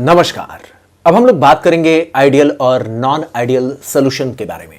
नमस्कार। अब हम लोग बात करेंगे आइडियल और नॉन आइडियल सॉल्यूशन के बारे में।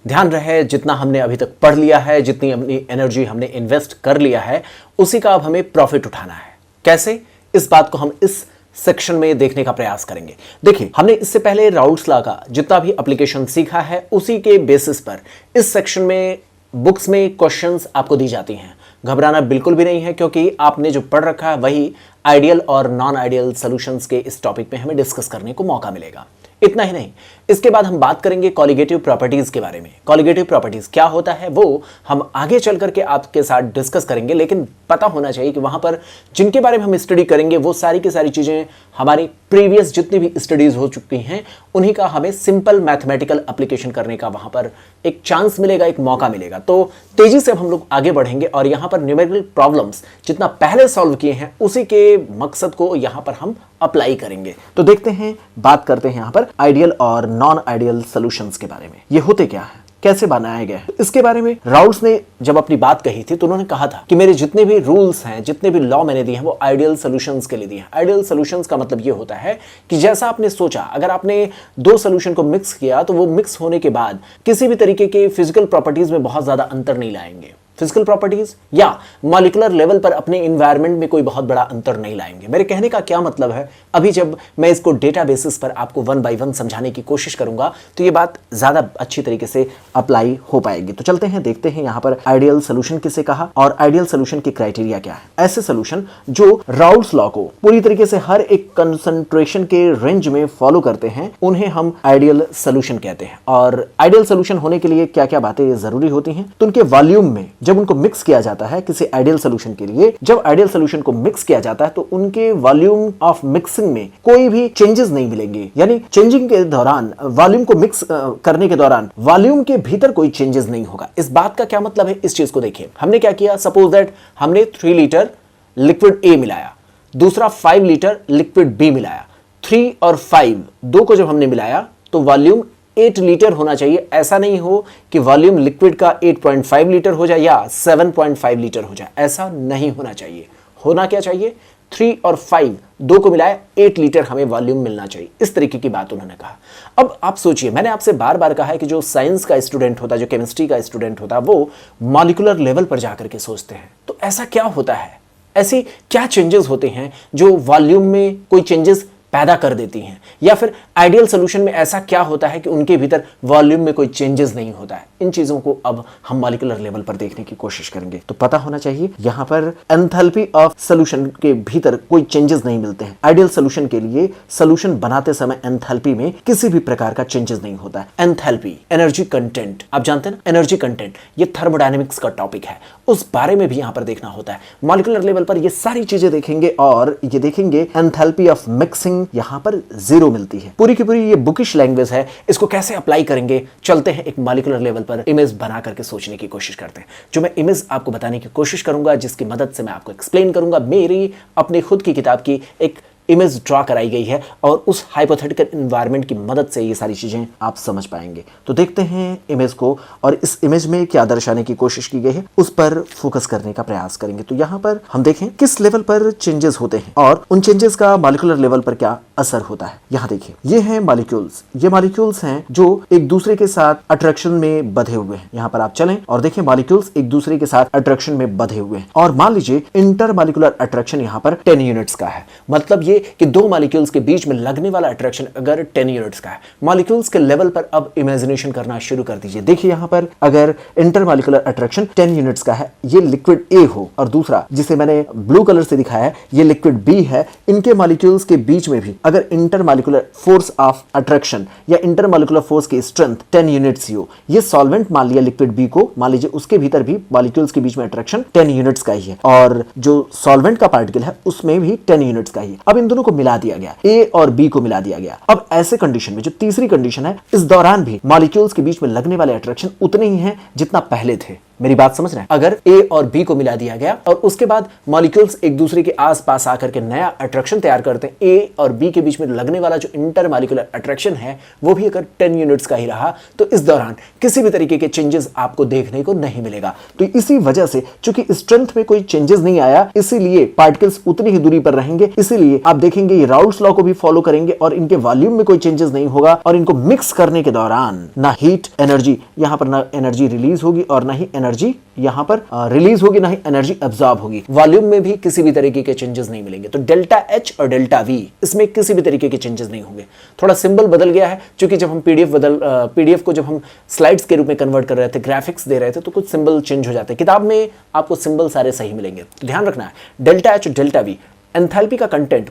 ध्यान रहे, जितना हमने अभी तक पढ़ लिया है, जितनी अपनी एनर्जी हमने इन्वेस्ट कर लिया है, उसी का अब हमें प्रॉफिट उठाना है। कैसे, इस बात को हम इस सेक्शन में देखने का प्रयास करेंगे। देखिए, हमने इससे पहले राउल्स लॉ का जितना भी एप्लीकेशन सीखा है, उसी के बेसिस पर इस सेक्शन में बुक्स में क्वेश्चंस आपको दी जाती हैं। घबराना बिल्कुल भी नहीं है, क्योंकि आपने जो पढ़ रखा है वही आइडियल और नॉन आइडियल सॉल्यूशंस के इस टॉपिक पे हमें डिस्कस करने को मौका मिलेगा। इतना ही नहीं, इसके बाद हम बात करेंगे कॉलिगेटिव प्रॉपर्टीज के बारे में। कॉलिगेटिव प्रॉपर्टीज क्या होता है वो हम आगे चल करके आपके साथ डिस्कस करेंगे, लेकिन पता होना चाहिए कि वहां पर जिनके बारे में हम स्टडी करेंगे वो सारी की सारी चीजें हमारी प्रीवियस जितनी भी स्टडीज हो चुकी हैं, उन्हीं का हमें सिंपल मैथमेटिकल एप्लीकेशन करने का वहां पर एक चांस मिलेगा, एक मौका मिलेगा। तो तेजी से अब हम लोग आगे बढ़ेंगे और यहां पर न्यूमेरिकल प्रॉब्लम्स जितना पहले सॉल्व किए हैं उसी के मकसद को यहां पर हम अप्लाई करेंगे। तो देखते हैं, बात करते हैं यहां पर आइडियल और नॉन आइडियल सॉल्यूशंस के बारे में। ये होते क्या है, कैसे बनाया गया है, इसके बारे में राउल्स ने जब अपनी बात कही थी तो उन्होंने कहा था कि मेरे जितने भी रूल्स हैं, जितने भी लॉ मैंने दिए हैं, वो आइडियल सॉल्यूशंस के लिए दिए हैं। आइडियल सॉल्यूशंस का मतलब ये होता है कि जैसा आपने सोचा, अगर आपने दो सॉल्यूशन को मिक्स किया तो वो मिक्स होने के बाद किसी भी तरीके के फिजिकल प्रॉपर्टीज में बहुत ज्यादा अंतर नहीं लाएंगे। फिजिकल प्रॉपर्टीज या मॉलिक्यूलर लेवल पर अपने एनवायरनमेंट में कोई बहुत बड़ा अंतर नहीं लाएंगे। मेरे कहने का क्या मतलब है, अभी जब मैं इसको डेटा बेसिस पर आपको वन बाय वन समझाने की कोशिश करूंगा तो ये बात ज्यादा अच्छी तरीके से अप्लाई हो पाएगी। तो चलते हैं, देखते हैं यहां पर आइडियल सॉल्यूशन किसे कहा और आइडियल सॉल्यूशन की क्राइटेरिया क्या है। ऐसे सॉल्यूशन जो राउल्स लॉ को पूरी तरीके से हर एक कंसंट्रेशन के रेंज में फॉलो करते हैं, उन्हें हम आइडियल सॉल्यूशन कहते हैं। और आइडियल सॉल्यूशन होने के लिए क्या क्या बातें जरूरी होती हैं, तो उनके वॉल्यूम में जब उनको मिक्स किया जाता है किसी आइडियल सॉल्यूशन के लिए, जब आइडियल सॉल्यूशन को मिक्स किया जाता है तो उनके वॉल्यूम ऑफ मिक्सिंग में कोई भी चेंजेस नहीं मिलेंगे। यानी चेंजिंग के दौरान, वॉल्यूम को मिक्स करने के दौरान वॉल्यूम के भीतर कोई चेंजेस नहीं होगा। इस बात का क्या मतलब है, इस चीज को देखिए। हमने क्या किया, सपोज दैट हमने 3 लीटर लिक्विड ए मिलाया, दूसरा 5 लीटर लिक्विड बी मिलाया। 3 और 5 दो को जब हमने मिलाया तो वॉल्यूम 8 लीटर होना चाहिए। ऐसा नहीं हो कि वॉल्यूम लिक्विड का 8.5 लीटर हो जाए या 7.5 लीटर हो जाए, ऐसा नहीं होना चाहिए। होना क्या चाहिए, 3 और 5 दो को मिलाए 8 लीटर हमें वॉल्यूम मिलना चाहिए। इस तरीके की बात उन्होंने कहा। अब आप सोचिए, मैंने आपसे बार बार कहा है कि जो साइंस का स्टूडेंट होता है, जो केमिस्ट्री का स्टूडेंट होता है, वो मॉलिक्यूलर लेवल पर जाकर के सोचते हैं। तो ऐसा क्या होता है, ऐसी क्या चेंजेस होते हैं जो वॉल्यूम में कोई चेंजेस पैदा कर देती हैं, या फिर आइडियल सॉल्यूशन में ऐसा क्या होता है कि उनके भीतर वॉल्यूम में कोई चेंजेस नहीं होता है। इन चीजों को अब हम मॉलिक्यूलर लेवल पर देखने की कोशिश करेंगे। तो पता होना चाहिए यहां पर एंथैल्पी ऑफ सॉल्यूशन के भीतर कोई चेंजेस नहीं मिलते हैं। आइडियल सॉल्यूशन के लिए सॉल्यूशन बनाते समय एंथैल्पी में किसी भी प्रकार का चेंजेस नहीं होता है। एंथैल्पी, एनर्जी कंटेंट, आप जानते हैं ना, एनर्जी कंटेंट ये थर्मोडायनेमिक्स का टॉपिक है, उस बारे में भी यहां पर देखना होता है। मॉलिक्यूलर लेवल पर ये सारी चीजें देखेंगे और ये देखेंगे एंथैल्पी ऑफ मिक्सिंग यहां पर 0 मिलती है। पूरी की पूरी ये बुकिश लैंग्वेज है, इसको कैसे अप्लाई करेंगे, चलते हैं एक मॉलिक्यूलर लेवल पर इमेज बना करके सोचने की कोशिश करते हैं। जो मैं इमेज आपको बताने की कोशिश करूंगा, जिसकी मदद से मैं आपको एक्सप्लेन करूंगा, मेरी अपनी खुद की किताब की एक इमेज ड्रॉ कराई गई है और उस हाइपोथेटिकल एनवायरनमेंट की मदद से ये सारी चीजें आप समझ पाएंगे। तो देखते हैं इमेज को, और इस इमेज में क्या दर्शाने की कोशिश की गई है उस पर फोकस करने का प्रयास करेंगे। तो यहाँ पर हम देखें किस लेवल पर चेंजेस होते हैं और उन चेंजेस का मॉलिक्यूलर लेवल पर क्या असर होता है। यहाँ देखिए, ये हैं मॉलिक्यूल्स। ये मॉलिक्यूल्स हैं जो एक दूसरे के साथ अट्रैक्शन में बंधे हुए हैं। यहाँ पर आप चलें और देखें, मॉलिक्यूल्स एक दूसरे के साथ अट्रैक्शन में बंधे हुए हैं। और मान लीजिए इंटर मॉलिक्यूलर अट्रैक्शन यहाँ पर 10 यूनिट्स का है। मतलब ये कि दो मॉलिक्यूल्स के बीच में लगने वाला अट्रैक्शन अगर 10 यूनिट्स का है। मॉलिक्यूल्स के लेवल पर अब इमेजिनेशन करना शुरू कर दीजिए। देखिए यहाँ पर अगर इंटर मॉलिक्यूलर अट्रैक्शन 10 यूनिट्स का है, ये लिक्विड ए हो और दूसरा जिसे मैंने ब्लू कलर से दिखाया है ये लिक्विड बी है, इनके मॉलिक्यूल्स के बीच में भी अगर inter molecular force of attraction या इंटर मॉलिक्यूलर फोर्स की स्ट्रेंथ 10 यूनिट्स हो, ये सॉल्वेंट मान लिया लिक्विड बी को, मान लीजिए उसके भीतर भी मॉलिक्यूल्स के बीच में अट्रैक्शन 10 यूनिट्स का ही है और जो सॉल्वेंट का पार्टिकल है उसमें भी 10 यूनिट्स का ही है। अब इन दोनों को मिला दिया गया, ए और बी को मिला दिया गया। अब ऐसे कंडीशन में जो तीसरी कंडीशन है, इस दौरान भी मॉलिक्यूल्स के बीच में लगने वाले अट्रैक्शन उतने ही हैं जितना पहले थे। मेरी बात समझ रहे हैं? अगर ए और बी को मिला दिया गया और उसके बाद मॉलिक्यूल्स एक दूसरे के आसपास आकर के नया अट्रैक्शन तैयार करते हैं, ए और बी के बीच में लगने वाला जो इंटरमॉलिक्यूलर अट्रैक्शन है वो भी अगर 10 यूनिट्स का ही रहा तो इस दौरान किसी भी तरीके के चेंजेस आपको देखने को नहीं मिलेगा। तो इसी वजह से चूंकि स्ट्रेंथ में कोई चेंजेस नहीं आया, इसीलिए पार्टिकल्स उतनी ही दूरी पर रहेंगे। इसीलिए आप देखेंगे ये राउल्ट्स लॉ को भी फॉलो करेंगे और इनके वॉल्यूम में कोई चेंजेस नहीं होगा और इनको मिक्स करने के दौरान ना हीट एनर्जी, यहां पर ना एनर्जी रिलीज होगी और ना ही एनर्जी यहां पर रिलीज होगी, ना ही एनर्जी एब्जॉर्ब होगी। वॉल्यूम में भी किसी भी तरीके के चेंजेस नहीं मिलेंगे। तो डेल्टा एच और डेल्टा वी इसमें किसी भी तरीके के चेंजेस नहीं होंगे। थोड़ा सिंबल बदल गया है क्योंकि जब हम पीडीएफ को जब हम स्लाइड्स के रूप में कन्वर्ट कर रहे थे, ग्राफिक्स दे रहे थे, तो कुछ सिंबल चेंज हो जाते हैं। किताब में आपको सिंबल सारे सही मिलेंगे। तो ध्यान रखना है डेल्टा एच और डेल्टा वी एंथैल्पी का कंटेंट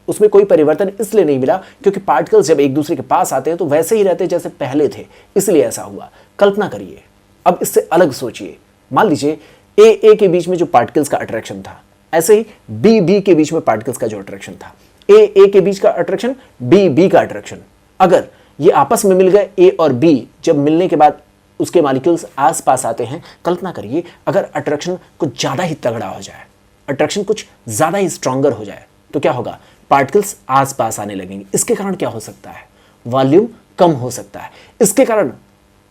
उसमें कोई परिवर्तन इसलिए नहीं मिला क्योंकि पार्टिकल्स जब एक दूसरे के पास आते हैं तो वैसे ही रहते जैसे पहले थे, इसलिए ऐसा हुआ। कल्पना करिए, अब इससे अलग सोचिए। मान लीजिए ए के बीच में जो पार्टिकल्स का अट्रैक्शन था, ऐसे ही बी के बीच में पार्टिकल्स का जो अट्रैक्शन था, ए के बीच का अट्रैक्शन, बी का अट्रैक्शन, अगर ये आपस में मिल गए, ए और बी जब मिलने के बाद उसके मॉलिक्यूल्स आसपास आते हैं, कल्पना करिए अगर अट्रैक्शन कुछ ज्यादा ही तगड़ा हो जाए, अट्रैक्शन कुछ ज्यादा ही स्ट्रॉन्गर हो जाए, तो क्या होगा? पार्टिकल्स आसपास आने लगेंगे। इसके कारण क्या हो सकता है? वॉल्यूम कम हो सकता है। इसके कारण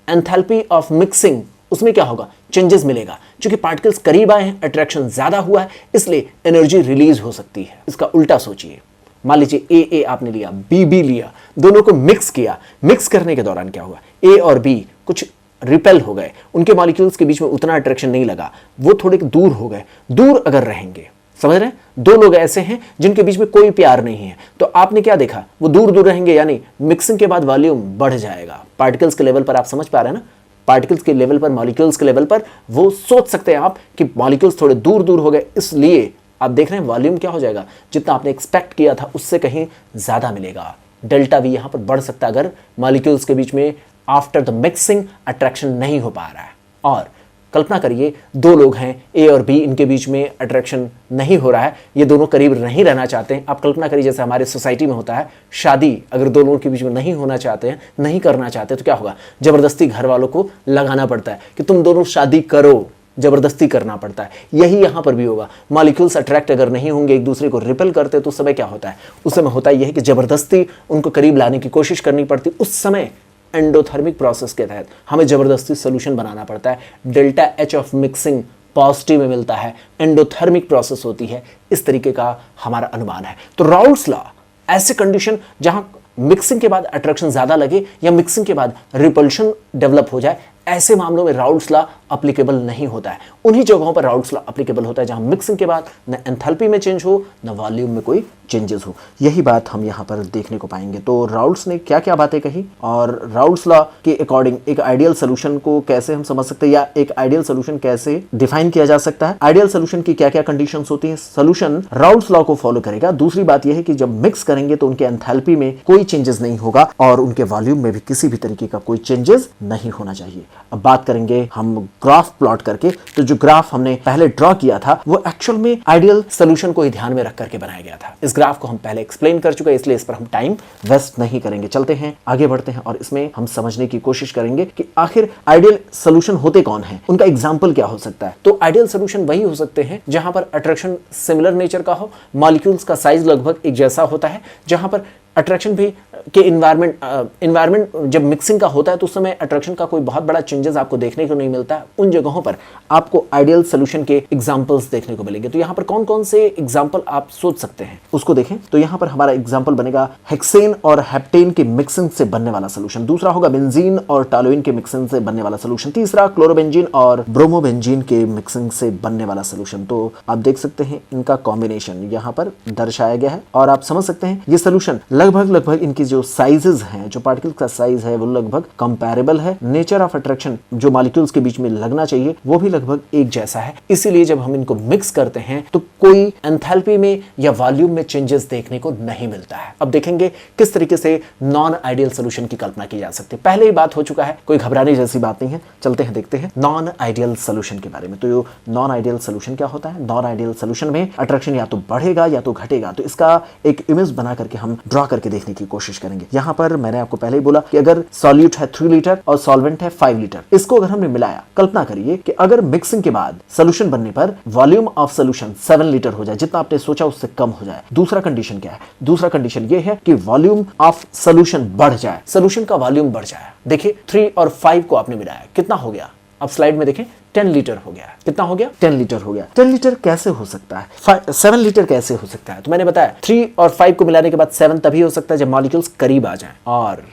एंथैल्पी ऑफ मिक्सिंग, उसमें क्या होगा? चेंजेस मिलेगा। क्योंकि पार्टिकल्स करीब आए हैं, अट्रैक्शन ज्यादा हुआ है, इसलिए एनर्जी रिलीज हो सकती है। इसका उल्टा सोचिए, मान लीजिए ए आपने लिया, बी लिया, दोनों को मिक्स किया। मिक्स करने के दौरान क्या हुआ? ए और बी कुछ रिपेल हो गए, उनके मॉलिक्यूल्स के बीच में उतना अट्रैक्शन नहीं लगा, वो थोड़े दूर हो गए। दूर अगर रहेंगे, समझ रहे हैं? दो लोग ऐसे हैं जिनके बीच में कोई प्यार नहीं है, तो आपने क्या देखा? वो दूर दूर रहेंगे, यानी मिक्सिंग के बाद वॉल्यूम बढ़ जाएगा। पार्टिकल्स के लेवल पर आप समझ पा रहे हैं ना? पार्टिकल्स के लेवल पर, मॉलिक्यूल्स के लेवल पर वो सोच सकते हैं आप कि मॉलिक्यूल्स थोड़े दूर दूर हो गए, इसलिए आप देख रहे हैं वॉल्यूम क्या हो जाएगा? जितना आपने एक्सपेक्ट किया था उससे कहीं ज्यादा मिलेगा। डेल्टा वी यहां पर बढ़ सकता है अगर मॉलिक्यूल्स के बीच में आफ्टर द मिक्सिंग अट्रैक्शन नहीं हो पा रहा है। और कल्पना करिए दो लोग हैं, ए और बी, इनके बीच में अट्रैक्शन नहीं हो रहा है, ये दोनों करीब नहीं रहना चाहते हैं। आप कल्पना करिए जैसे हमारे सोसाइटी में होता है, शादी अगर दो लोगों के बीच में नहीं होना चाहते हैं, नहीं करना चाहते, तो क्या होगा? जबरदस्ती घर वालों को लगाना पड़ता है कि तुम दोनों शादी करो, जबरदस्ती करना पड़ता है। यही यहां पर भी होगा। मॉलिक्यूल्स अट्रैक्ट अगर नहीं होंगे, एक दूसरे को रिपेल करते, तो उस समय क्या होता है? उस समय होता यह है कि जबरदस्ती उनको करीब लाने की कोशिश करनी पड़ती। उस समय एंडोथर्मिक प्रोसेस के तहत हमें जबरदस्ती सोल्यूशन बनाना पड़ता है। Delta H of mixing positive में मिलता है, एंडोथर्मिक प्रोसेस होती है। इस तरीके का हमारा अनुमान है। तो राउल्ट्स लॉ, ऐसे कंडीशन जहां मिक्सिंग के बाद अट्रैक्शन ज्यादा लगे या मिक्सिंग के बाद रिपल्शन डेवलप हो जाए, ऐसे मामलों में राउल्ट्स लॉ एप्लीकेबल नहीं होता है। उन्हीं जगहों पर राउल्ट्स लॉ एप्लीकेबल होता है जहां मिक्सिंग के बाद न एंथैल्पी में चेंज हो, न वॉल्यूम में कोई चेंजेस हो। यही बात हम यहां पर देखने को पाएंगे। तो राउल्ट्स ने क्या क्या बातें कही और राउल्ट्स लॉ के अकॉर्डिंग एक आइडियल सोल्यूशन को कैसे हम समझ सकते हैं या एक आइडियल सोल्यूशन कैसे डिफाइन किया जा सकता है, आइडियल सोल्यूशन की क्या क्या कंडीशंस होती हैं। सोल्यूशन राउल्ट्स लॉ को फॉलो करेगा। दूसरी बात यह है कि जब मिक्स करेंगे तो उनके एंथैल्पी में कोई चेंजेस नहीं होगा और उनके वॉल्यूम में भी किसी भी तरीके का कोई चेंजेस नहीं होना चाहिए। अब बात करेंगे हम ग्राफ प्लॉट करके। तो जो ग्राफ हमने पहले ड्रॉ किया था वो एक्चुअल में आइडियल सोल्यूशन को ही ध्यान में रख करके बनाया गया था। इस ग्राफ को हम पहले एक्सप्लेन कर चुके हैं, इसलिए इस पर हम टाइम वेस्ट नहीं करेंगे। चलते हैं आगे बढ़ते हैं और इसमें हम समझने की कोशिश करेंगे कि आखिर आइडियल सोल्यूशन होते कौन हैं, उनका एग्जाम्पल क्या हो सकता है। तो आइडियल सोल्यूशन वही हो सकते हैं जहां पर अट्रैक्शन सिमिलर नेचर का हो, मॉलिक्यूल्स का साइज लगभग एक जैसा होता है, जहां पर अट्रैक्शन भी के इन्वायरमेंट जब मिक्सिंग का होता है तो उस समय अट्रैक्शन का कोई बहुत बड़ा चेंजेस आपको देखने को नहीं मिलता है। उन जगहों पर आपको आइडियल सोल्यूशन के एग्जांपल्स देखने को मिलेंगे। तो यहाँ पर कौन कौन से एग्जांपल आप सोच सकते हैं उसको देखें। तो यहाँ पर हमारा एग्जांपल बनेगा हेक्सेन और हेप्टेन के मिक्सिंग से बनने वाला सोल्यूशन। दूसरा होगा बेंजीन और टॉलुइन के मिक्सिंग से बनने वाला सोल्यूशन। तीसरा क्लोरोबेंजीन और ब्रोमोबेंजीन के मिक्सिंग से बनने वाला सोल्यूशन। तो आप देख सकते हैं इनका कॉम्बिनेशन यहाँ पर दर्शाया गया है और आप समझ सकते हैं ये सोल्यूशन लगभग इनकी जो साइजेस हैं, जो पार्टिकल्स का साइज है वो लगभग कंपैरेबल है। नेचर ऑफ अट्रैक्शन जो मॉलिक्यूल्स के बीच में लगना चाहिए वो भी लगभग एक जैसा है। इसीलिए जब हम इनको मिक्स करते हैं तो कोई एंथैल्पी में या वॉल्यूम में चेंजेस देखने को नहीं मिलता है। अब देखेंगे किस तरीके से नॉन आइडियल सोल्यूशन की कल्पना की जा सकती है। पहले ही बात हो चुका है, कोई घबराने जैसी बात नहीं है। चलते हैं देखते हैं नॉन आइडियल सोल्यूशन के बारे में। तो नॉन आइडियल सोल्यूशन क्या होता है? नॉन आइडियल सोल्यूशन में अट्रैक्शन या तो बढ़ेगा या तो घटेगा। तो इसका एक इमेज बना करके हम ड्रॉ करके देखने की कोशिश करेंगे। यहाँ पर मैंने आपको पहले ही बोला कि अगर सॉल्यूट है 3 लीटर और सॉल्वेंट है 5 लीटर, इसको अगर हमने मिलाया, कल्पना करिए कि अगर मिक्सिंग के बाद सोल्यूशन बनने पर वॉल्यूम ऑफ सोल्यूशन 7 लीटर हो जाए, जितना आपने सोचा उससे कम हो जाए। दूसरा कंडीशन क्या है? दूसरा कंडीशन ये है कि वॉल्यूम ऑफ सोल्यूशन बढ़ जाए, सोल्यूशन का वॉल्यूम बढ़ जाए। देखिए 3 और 5 को आपने मिलाया, कितना हो गया? अब स्लाइड में देखें 10 लीटर हो गया। कितना हो गया? 10 लीटर हो गया। 10 लीटर कैसे हो सकता है? 7 लीटर कैसे हो सकता है? तो मैंने बताया 3 और 5 को मिलाने के बाद 7 तभी हो सकता है जब मॉलिक्यूल्स करीब आ जाएं, और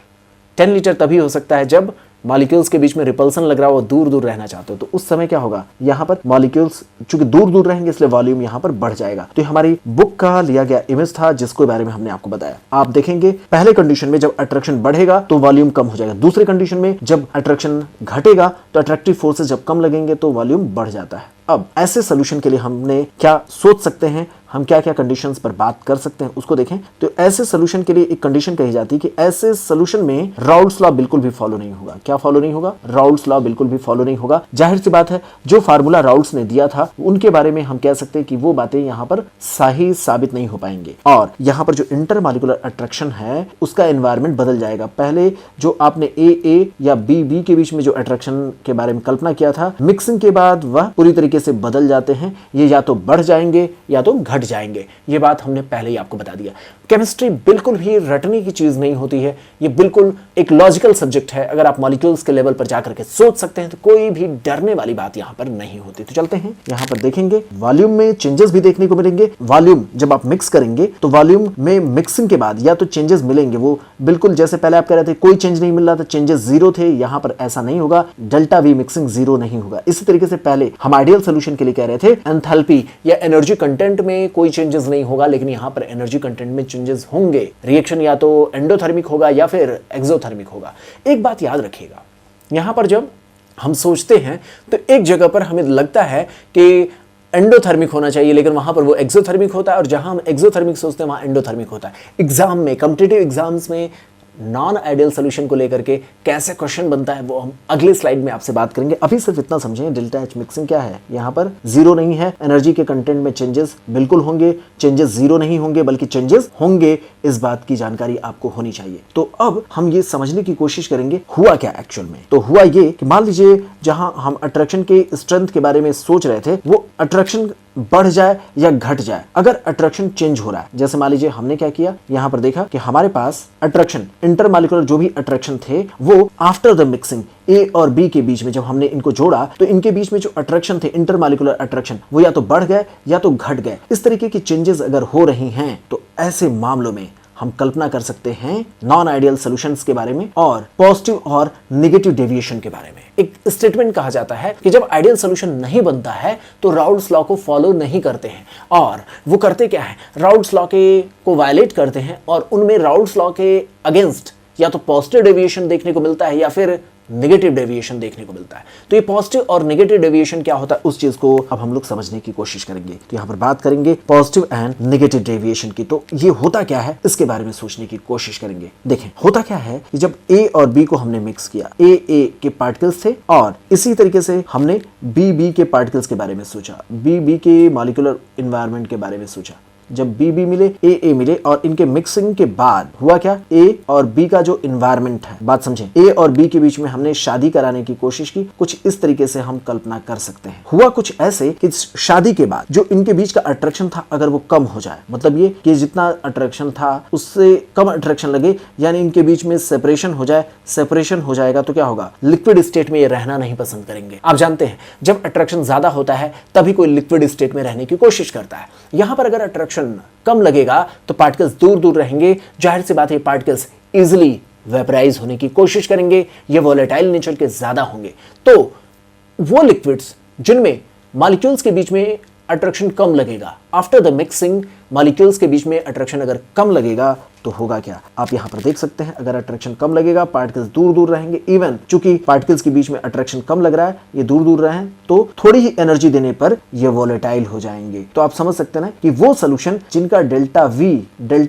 10 लीटर तभी हो सकता है जब मॉलिक्यूल्स के बीच में रिपल्सन लग रहा हो, दूर दूर रहना चाहते हो। तो उस समय क्या होगा? यहाँ पर मॉलिक्यूल्स चूंकि दूर दूर रहेंगे इसलिए वॉल्यूम यहाँ पर बढ़ जाएगा। तो हमारी बुक का लिया गया इमेज था जिसके बारे में हमने आपको बताया। आप देखेंगे पहले कंडीशन में जब अट्रैक्शन बढ़ेगा तो वॉल्यूम कम हो जाएगा, दूसरे कंडीशन में जब अट्रैक्शन घटेगा तो अट्रैक्टिव फोर्सेस जब कम लगेंगे तो वॉल्यूम बढ़ जाता है। अब ऐसे सोल्यूशन के लिए हमने क्या सोच सकते हैं, हम क्या क्या कंडीशंस पर बात कर सकते हैं उसको देखें। तो ऐसे सोल्यूशन के लिए एक कंडीशन कही जाती है कि ऐसे सोल्यूशन में राउल्ट्स लॉ बिल्कुल भी फॉलो नहीं होगा। क्या फॉलो नहीं होगा? राउल्ट्स लॉ बिल्कुल भी फॉलो नहीं होगा। जाहिर सी बात है, जो फार्मूला राउल्ट्स ने दिया था उनके बारे में हम कह सकते हैं कि वो बातें यहाँ पर सही साबित नहीं हो पाएंगे, और यहाँ पर जो इंटरमॉलिक्यूलर अट्रैक्शन है उसका एनवायरनमेंट बदल जाएगा। पहले जो आपने ए या बी के बीच में जो अट्रैक्शन के बारे में कल्पना किया था, मिक्सिंग के बाद वह पूरी तरीके से बदल जाते हैं। ये या तो बढ़ जाएंगे या तो घट जाएंगे। ये बात हमने पहले ही आपको बता दिया। केमिस्ट्री बिल्कुल भी रटने की चीज नहीं होती है, ये बिल्कुल एक लॉजिकल सब्जेक्ट है। अगर आप मॉलिक्यूल्स के लेवल पर जाकर के सोच सकते हैं तो कोई भी डरने वाली बात यहां पर नहीं होती। तो चलते हैं, यहां पर देखेंगे वॉल्यूम में चेंजेस भी देखने को मिलेंगे। वॉल्यूम जब आप मिक्स करेंगे तो वॉल्यूम में मिक्सिंग के बाद या तो चेंजेस मिलेंगे, वो बिल्कुल जैसे पहले आप कह रहे थे कोई चेंज नहीं मिल रहा था, चेंजेस जीरो थे, यहां पर ऐसा नहीं होगा। डेल्टा वी मिक्सिंग जीरो नहीं होगा। इसी तरीके से पहले हम आइडियल सोल्यूशन के लिए कह रहे थे एंथैल्पी या एनर्जी कंटेंट में कोई चेंजेस नहीं होगा, लेकिन यहां पर एनर्जी कंटेंट में चेंजेस होंगे। रिएक्शन या तो एंडोथर्मिक होगा या फिर एक्सोथर्मिक होगा। एक बात याद रखिएगा, यहां पर जब हम सोचते हैं तो एक जगह पर हमें लगता है कि एंडोथर्मिक होना चाहिए, लेकिन वहां पर वो एक्सोथर्मिक होता है, और जहां हम एक्सोथर्मिक सोचते हैं वहां एंडोथर्मिक होता है। एग्जाम में, कॉम्पिटिटिव एग्जाम्स में नॉन आइडियल सोल्यूशन को लेकर के कैसे क्वेश्चन बनता है वो हम अगले स्लाइड में आपसे बात करेंगे। अभी सिर्फ इतना समझें, डेल्टा एच मिक्सिंग क्या है। यहाँ पर जीरो नहीं है, एनर्जी के कंटेंट में चेंजेस बिल्कुल होंगे, चेंजेस जीरो नहीं होंगे बल्कि चेंजेस होंगे, इस बात की जानकारी आपको होनी चाहिए। तो अब हम ये समझने की कोशिश करेंगे हुआ क्या एक्चुअल में। तो हुआ ये कि मान लीजिए जहां हम अट्रैक्शन के स्ट्रेंथ के बारे में सोच रहे थे वो अट्रैक्शन बढ़ जाए या घट जाए। अगर अट्रैक्शन चेंज हो रहा है, जैसे मान लीजिए हमने क्या किया, यहां पर देखा कि हमारे पास अट्रैक्शन इंटरमॉलिक्यूलर जो भी अट्रैक्शन थे वो आफ्टर द मिक्सिंग ए और बी के बीच में जब हमने इनको जोड़ा तो इनके बीच में जो अट्रैक्शन थे, इंटरमॉलिक्यूलर अट्रैक्शन, वो या तो बढ़ गए या तो घट गए। इस तरीके की चेंजेस अगर हो रही हैं तो ऐसे मामलों में हम कल्पना कर सकते हैं नॉन आइडियल सॉल्यूशंस के बारे में और पॉजिटिव और नेगेटिव डेविएशन के बारे में। एक स्टेटमेंट कहा जाता है कि जब आइडियल सॉल्यूशन नहीं बनता है तो राउल्ट्स लॉ को फॉलो नहीं करते हैं, और वो करते क्या है, राउल्ट्स लॉ के को वायलेट करते हैं, और उनमें राउल्ट्स लॉ के अगेंस्ट या तो पॉजिटिव डेविएशन देखने को मिलता है या फिर नेगेटिव डेविएशन देखने को मिलता है। तो ये पॉजिटिव और नेगेटिव डेविएशन क्या होता है उस चीज को अब हम लोग समझने की कोशिश करेंगे। तो यहाँ पर बात करेंगे पॉजिटिव एंड नेगेटिव डेविएशन की। तो ये होता क्या है इसके बारे में सोचने की कोशिश करेंगे। देखें होता क्या है कि जब ए और बी को हमने मिक्स किया, ए के पार्टिकल्स थे, और इसी तरीके से हमने बी के पार्टिकल्स के बारे में सोचा, बी के मॉलिक्यूलर एनवायरनमेंट के बारे में सोचा। जब बी मिले, ए मिले, और इनके मिक्सिंग के बाद हुआ क्या, ए और बी का जो इन्वायरमेंट है, बात समझें, ए और बी के बीच में हमने शादी कराने की कोशिश की। कुछ इस तरीके से हम कल्पना कर सकते हैं। हुआ कुछ ऐसे कि शादी के बाद जो इनके बीच का अट्रैक्शन था अगर वो कम हो जाए, मतलब ये कि जितना अट्रैक्शन था उससे कम अट्रैक्शन लगे, यानी इनके बीच में सेपरेशन हो जाए, सेपरेशन हो जाएगा तो क्या होगा, लिक्विड स्टेट में ये रहना नहीं पसंद करेंगे। आप जानते हैं जब अट्रैक्शन ज्यादा होता है तभी कोई लिक्विड स्टेट में रहने की कोशिश करता है। यहां पर अगर अट्रैक्शन कम लगेगा तो पार्टिकल्स दूर दूर रहेंगे, जाहिर सी बात है पार्टिकल्स इजीली वेपराइज होने की कोशिश करेंगे, ये वोलेटाइल नेचर के ज्यादा होंगे। तो वो लिक्विड्स जिनमें मॉलिक्यूल्स के बीच में अट्रैक्शन कम लगेगा, आफ्टर द मिक्सिंग मॉलिक्यूल्स के बीच में अट्रैक्शन अगर कम लगेगा तो होगा क्या, आप यहां पर देख सकते हैं, अगर अट्रैक्शन कम लगेगा पार्टिकल्स दूर दूर रहेंगे। इवन चूंकि पार्टिकल्स के बीच में अट्रैक्शन कम लग रहा है, ये दूर दूर रहे तो थोड़ी ही एनर्जी देने पर ये वोलेटाइल हो जाएंगे। तो आप समझ सकते हैं कि वो सोल्यूशन जिनका डेल्टा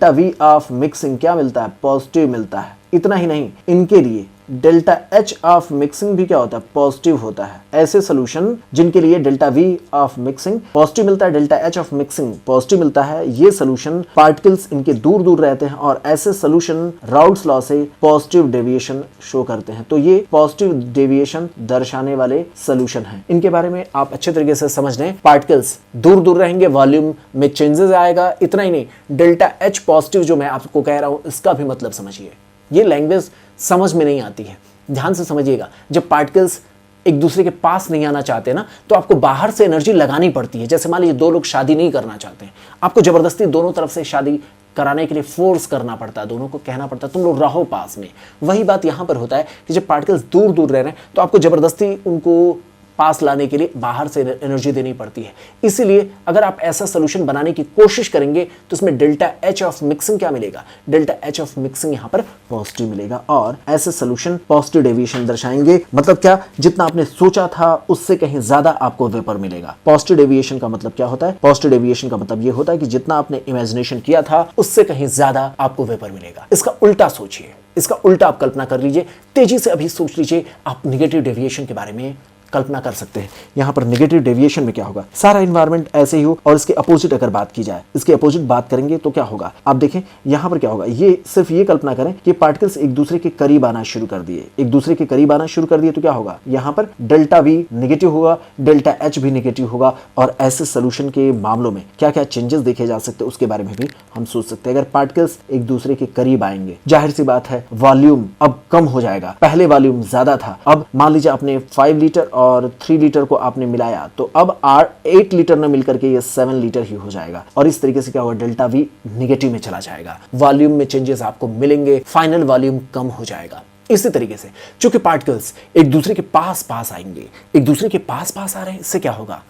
वी ऑफ मिक्सिंग क्या मिलता है, पॉजिटिव मिलता है। इतना ही नहीं, इनके लिए डेल्टा एच ऑफ मिक्सिंग भी क्या होता है, पॉजिटिव होता है। ऐसे सोल्यूशन जिनके लिए delta we of mixing positive मिलता है, delta H of mixing positive मिलता है, ये सोल्यूशन पार्टिकल्स इनके दूर दूर रहते हैं और ऐसे सोल्यूशन राउल्स लॉ से पॉजिटिव डेविएशन शो करते हैं। तो ये पॉजिटिव डेविएशन दर्शाने वाले सोल्यूशन हैं। इनके बारे में आप अच्छे तरीके से समझ लें। पार्टिकल्स दूर दूर रहेंगे, वॉल्यूम में चेंजेस आएगा। इतना ही नहीं, डेल्टा एच पॉजिटिव जो मैं आपको कह रहा हूं इसका भी मतलब समझिए। ये लैंग्वेज समझ में नहीं आती है, ध्यान से समझिएगा। जब पार्टिकल्स एक दूसरे के पास नहीं आना चाहते ना, तो आपको बाहर से एनर्जी लगानी पड़ती है। जैसे मान लीजिए दो लोग शादी नहीं करना चाहते हैं, आपको जबरदस्ती दोनों तरफ से शादी कराने के लिए फोर्स करना पड़ता है, दोनों को कहना पड़ता है तुम लोग रहो पास में। वही बात यहां पर होता है कि जब पार्टिकल्स दूर दूर रह रहे हैं तो आपको जबरदस्ती उनको पास लाने के लिए बाहर से एनर्जी देनी पड़ती है। इसीलिए अगर आप ऐसा सोल्यूशन बनाने की कोशिश करेंगे तो उसमें डेल्टा एच ऑफ मिक्सिंग क्या मिलेगा, डेल्टा एच ऑफ मिक्सिंग यहां पर पॉजिटिव मिलेगा। और ऐसे सोल्यूशन पॉजिटिव डेविएशन दर्शाएंगे। मतलब क्या, जितना आपने सोचा था उससे कहीं ज्यादा आपको वेपर मिलेगा। पॉजिटिव डेविएशन का मतलब क्या होता है, पॉजिटिव डेविएशन का मतलब यह होता है कि जितना आपने इमेजिनेशन किया था उससे कहीं ज्यादा आपको वेपर मिलेगा। इसका उल्टा सोचिए, इसका उल्टा आप कल्पना कर लीजिए। तेजी से अभी सोच लीजिए, आप निगेटिव डेविएशन के बारे में कल्पना कर सकते हैं। यहां पर नेगेटिव डेविएशन में क्या होगा, सारा एनवायरनमेंट ऐसे ही हो और इसके अपोजिट अगर बात की जाए, इसके अपोजिट बात करेंगे तो क्या होगा। आप देखें यहां पर क्या होगा, ये सिर्फ ये कल्पना करें कि पार्टिकल्स एक दूसरे के करीब आना शुरू कर दिए, एक दूसरे के करीब आना शुरू कर दिए तो क्या होगा, यहां पर डेल्टा वी नेगेटिव होगा, डेल्टा एच भी नेगेटिव होगा। और ऐसे सोल्यूशन के मामलों में क्या क्या चेंजेस देखे जा सकते हैं उसके बारे में भी हम सोच सकते हैं। अगर पार्टिकल्स एक दूसरे के करीब आएंगे, जाहिर सी बात है वॉल्यूम अब कम हो जाएगा। पहले वॉल्यूम ज्यादा था, अब मान लीजिए आपने 5 लीटर और 3 लीटर को आपने मिलाया तो अब 8 लीटर न मिलकर के ये 7 लीटर ही हो जाएगा। और इस तरीके से क्या होगा, डेल्टा वी निगेटिव में चला जाएगा, वॉल्यूम में चेंजेस आपको मिलेंगे, फाइनल वॉल्यूम कम हो जाएगा। इसी तरीके से चूंकि पार्टिकल्स एक दूसरे के पास पास आएंगे, एक दूसरे के पास पास आ रहे हैं, इससे क्या होगा,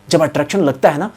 जब अट्रैक्शन लगता है ना,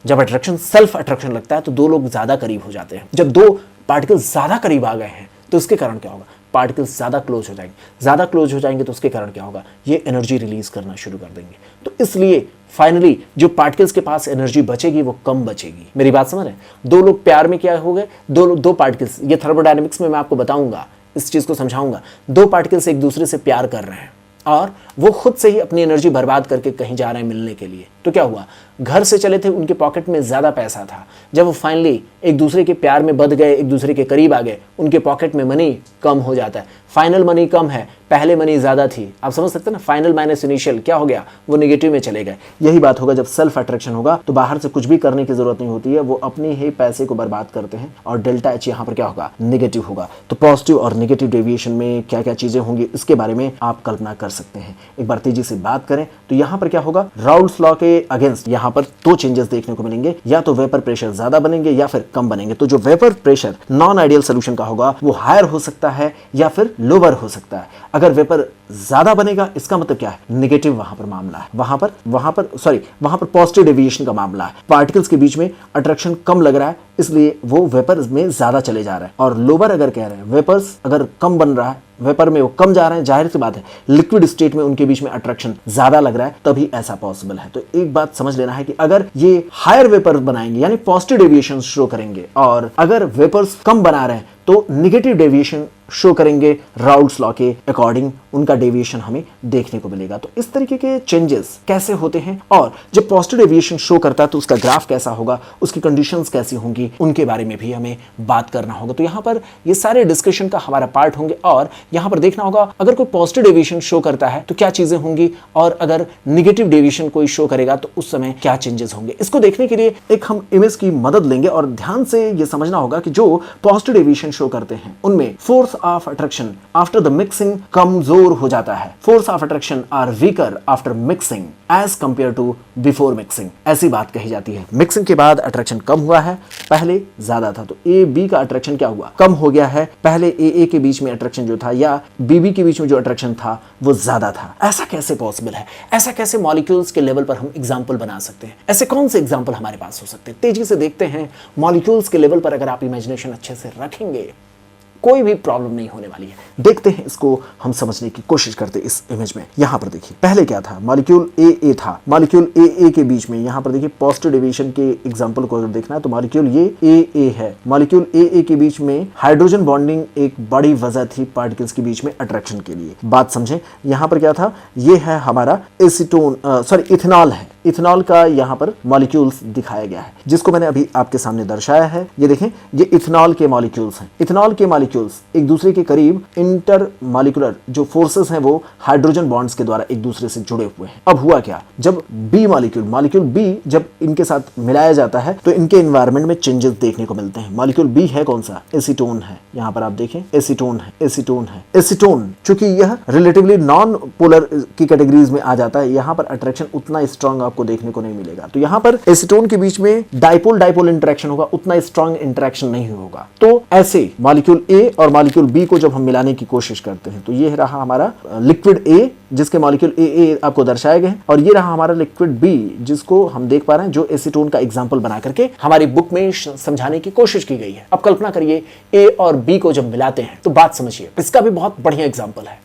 जब अट्रैक्शन सेल्फ अट्रैक्शन लगता है तो दो लोग ज्यादा करीब हो जाते हैं। जब दो पार्टिकल्स ज्यादा करीब आ गए हैं तो इसके कारण क्या होगा, पार्टिकल्स ज़्यादा क्लोज हो जाएंगे, ज़्यादा क्लोज हो जाएंगे तो उसके कारण क्या होगा, ये एनर्जी रिलीज करना शुरू कर देंगे। तो इसलिए फाइनली जो पार्टिकल्स के पास एनर्जी बचेगी वो कम बचेगी। मेरी बात समझ रहे हैं, दो लोग प्यार में क्या हो गए, दो पार्टिकल्स, ये थर्मोडायनेमिक्स में मैं आपको बताऊंगा, इस चीज़ को समझाऊंगा। दो पार्टिकल्स एक दूसरे से प्यार कर रहे हैं और वो खुद से ही अपनी एनर्जी बर्बाद करके कहीं जा रहे हैं मिलने के लिए। तो क्या हुआ, घर से चले थे, उनके पॉकेट में ज्यादा पैसा था, जब वो फाइनली एक दूसरे के प्यार में बंध गए, एक दूसरे के करीब आ गए, उनके पॉकेट में मनी कम हो जाता है। फाइनल मनी कम है, पहले मनी ज्यादा थी। आप समझ सकते हैं ना, फाइनल माइनस इनिशियल क्या हो गया, वो नेगेटिव में चले गए। यही बात होगा जब सेल्फ अट्रैक्शन होगा तो बाहर से कुछ भी करने की जरूरत नहीं होती है, वो अपने ही पैसे को बर्बाद करते हैं और डेल्टा एच यहाँ पर क्या होगा, नेगेटिव होगा। तो पॉजिटिव और नेगेटिव डेविएशन में क्या क्या चीजें होंगी इसके बारे में आप कल्पना कर सकते हैं। एक बार तेजी से बात करें तो यहाँ पर क्या होगा, राउल्स लॉ के अगेंस्ट यहाँ पर दो चेंजेस देखने को मिलेंगे, या तो वेपर प्रेशर ज्यादा बनेंगे या फिर कम बनेंगे। तो जो vapour pressure non ideal solution का होगा वो हायर हो सकता है या फिर लोअर हो सकता है। अगर वेपर ज्यादा बनेगा इसका मतलब क्या है, नेगेटिव वहां पर मामला है, वहां पर पॉजिटिव डेविएशन का मामला है। पार्टिकल्स के बीच में अट्रैक्शन कम लग रहा है इसलिए वो वेपर में ज्यादा चले जा रहा है। और लोअर अगर कह रहे हैं, वेपर्स अगर कम बन रहा है, वेपर में वो कम जा रहे हैं, जाहिर सी बात है लिक्विड स्टेट में उनके बीच में अट्रैक्शन ज्यादा लग रहा है, तभी ऐसा पॉसिबल है। तो एक बात समझ लेना है कि अगर ये हायर वेपर बनाएंगे यानी पॉजिटिव डेविएशन शो करेंगे, और अगर वेपर्स कम बना रहे हैं तो निगेटिव डेविएशन शो करेंगे, राउल्स लॉ के अकॉर्डिंग उनका डेविएशन हमें देखने को मिलेगा। तो इस तरीके के चेंजेस कैसे होते हैं, और जब पॉजिटिव डेविएशन शो करता है तो उसका ग्राफ कैसा होगा, उसकी कंडीशंस कैसी होंगी, उनके बारे में भी हमें बात करना होगा। तो यहाँ पर ये सारे डिस्कशन का हमारा पार्ट होंगे, और यहाँ पर देखना होगा अगर कोई पॉजिटिव डेविएशन शो करता है तो क्या चीजें होंगी, और अगर निगेटिव डेविएशन कोई शो करेगा तो उस समय क्या चेंजेस होंगे। इसको देखने के लिए एक हम इमेज की मदद लेंगे, और ध्यान से ये समझना होगा कि जो पॉजिटिव डेविएशन शो करते हैं उनमें force of attraction after the mixing कमजोर हो जाता है। Force of attraction are weaker after mixing as compare to before mixing. ऐसी बात कही जाती है, मिक्सिंग के बाद अट्रैक्शन कम हुआ है, पहले ज्यादा था। तो ए बी का अट्रैक्शन क्या हुआ, कम हो गया है। पहले ए के बीच में अट्रैक्शन जो था या बी के बीच में जो अट्रैक्शन था वो ज्यादा था। ऐसा कैसे पॉसिबल है, ऐसा कैसे मॉलिक्यूल्स के लेवल पर हम एग्जांपल बना सकते हैं, ऐसे कौन से एग्जांपल हमारे पास हो सकते हैं। तेजी से देखते हैं, मॉलिक्यूल्स के लेवल पर अगर आप इमेजिनेशन अच्छे से रखेंगे कोई भी प्रॉब्लम नहीं होने वाली है। देखते हैं, इसको हम समझने की कोशिश करते हैं इस इमेज में। यहां पर देखिए, पहले क्या था, मॉलिक्यूल ए था, मॉलिक्यूल ए के बीच में यहां पर देखिए पॉजिटिव डेविएशन के एग्जांपल को अगर देखना है तो मॉलिक्यूल ये ए है, मॉलिक्यूल ए के बीच में हाइड्रोजन बॉन्डिंग एक बड़ी वजह थी पार्टिकल्स के बीच में अट्रैक्शन के लिए। बात समझें, यहां पर क्या था, ये है हमारा इथेनॉल है, इथेनॉल का यहाँ पर मॉलिक्यूल्स दिखाया गया है, जिसको मैंने अभी आपके सामने दर्शाया है। ये देखें, ये इथेनॉल के मॉलिक्यूल्स हैं। इथेनॉल के मॉलिक्यूल्स एक दूसरे के करीब इंटर मॉलिक्यूलर जो फोर्सेस हैं वो हाइड्रोजन बॉन्ड्स के द्वारा एक दूसरे से जुड़े हुए हैं। अब हुआ क्या, जब बी मॉलिक्यूल बी जब इनके साथ मिलाया जाता है तो इनके एनवायरनमेंट में चेंजेस देखने को मिलते हैं। मॉलिक्यूल बी है कौन सा, एसीटोन है। यहाँ पर आप देखें एसीटोन है, एसीटोन चूंकि यह रिलेटिवली नॉन पोलर की कैटेगरीज में आ जाता है, यहाँ पर अट्रैक्शन उतना स्ट्रांग आपको देखने को नहीं मिलेगा। तो यहाँ पर एसीटोन के बीच में डाइपोल इंटरेक्शन होगा, उतना स्ट्रांग इंटरेक्शन नहीं होगा। तो ऐसे मॉलिक्यूल ए और मॉलिक्यूल बी को जब हम मिलाने की कोशिश करते हैं तो ये रहा हमारा लिक्विड ए जिसके मॉलिक्यूल ए आपको दर्शाए गए, और ये रहा हमारा लिक्विड बी जिसको हम देख पा रहे हैं, जो एसीटोन का एग्जांपल बना करके हमारी बुक में समझाने की कोशिश की गई है। अब कल्पना करिए ए और बी को जब मिलाते हैं तो बात समझिए, इसका भी बहुत बढ़िया एग्जांपल है।